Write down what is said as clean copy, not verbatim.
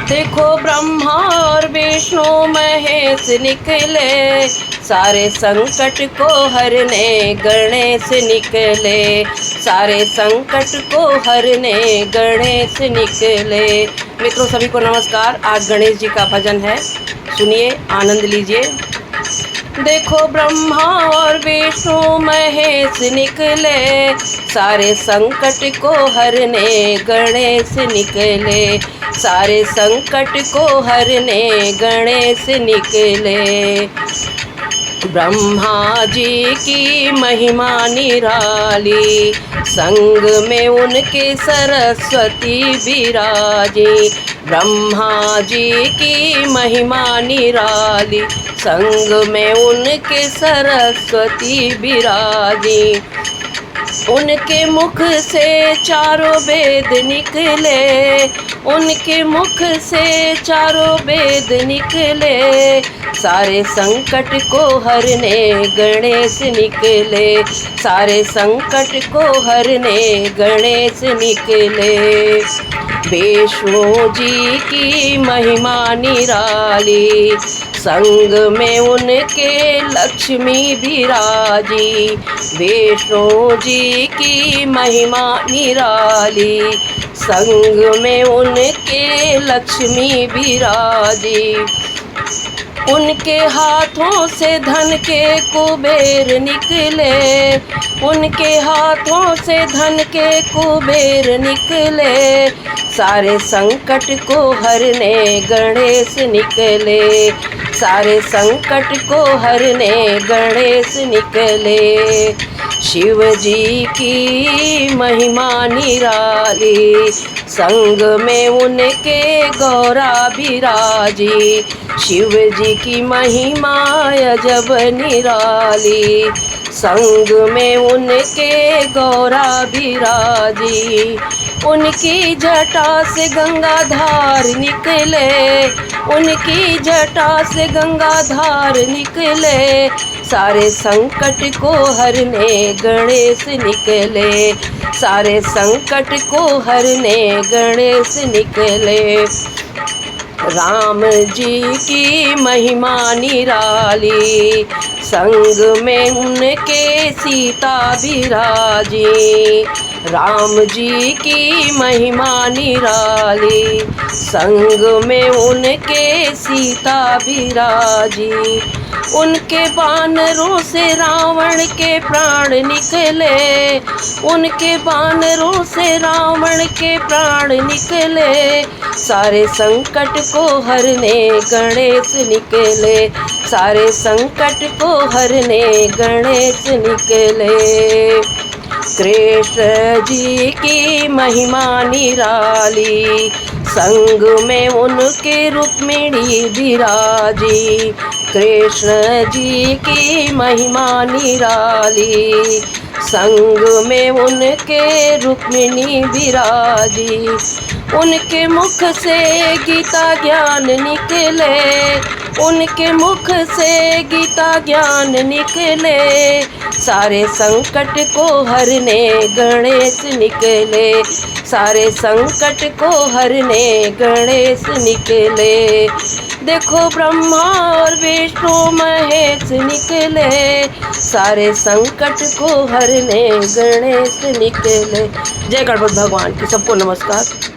देखो ब्रह्मा और विष्णु महेश निकले, सारे संकट को हरने गणेश निकले, सारे संकट को हरने गणेश निकले। मित्रों सभी को नमस्कार। आज गणेश जी का भजन है, सुनिए, आनंद लीजिए। देखो ब्रह्मा और विष्णु महेश निकले, सारे संकट को हरने गणेश निकले, सारे संकट को हरने गणेश निकले। ब्रह्मा जी की महिमा निराली, संग में उनके सरस्वती विराजी। ब्रह्मा जी की महिमा निराली, संग में उनके सरस्वती विराजी। उनके मुख से चारों वेद निकले, उनके मुख से चारों वेद निकले, सारे संकट को हरने गणेश निकले, सारे संकट को हरने गणेश निकले। विष्णु जी की महिमा निराली, संग में उनके लक्ष्मी विराजी। विष्णु जी की महिमा निराली, संग में उनके लक्ष्मी विराजी। उनके हाथों से धन के कुबेर निकले, उनके हाथों से धन के कुबेर निकले, सारे संकट को हरने गणेश निकले, सारे संकट को हरने गणेश निकले। शिव जी की महिमा निराली, संग में उनके गौरा विराजी। शिव जी की महिमा अजब निराली, संग में उनके गौरा विराजी। उनकी जटा से गंगाधार निकले, उनकी जटा से गंगाधार निकले, सारे संकट को हरने गणेश निकले, सारे संकट को हरने गणेश निकले। राम जी की महिमा निराली, संग में उनके सीता विराजी। राम जी की महिमा निराली, संग में उनके सीता विराजी। उनके बानरों से रावण के प्राण निकले, उनके बानरों से रावण के प्राण निकले, सारे संकट को हरने गणेश निकले, सारे संकट को हरने गणेश निकले। कृष्ण जी की महिमा निराली, संग में उनके रुक्मिणी विराजी। कृष्ण जी की महिमा निराली, संग में उनके रुक्मिणी विराजी। उनके मुख से गीता ज्ञान निकले, उनके मुख से गीता ज्ञान निकले, सारे संकट को हरने गणेश निकले, सारे संकट को हरने गणेश निकले। देखो ब्रह्मा और विष्णु महेश निकले, सारे संकट को हरने गणेश निकले। जय गणपति भगवान की सबको नमस्कार।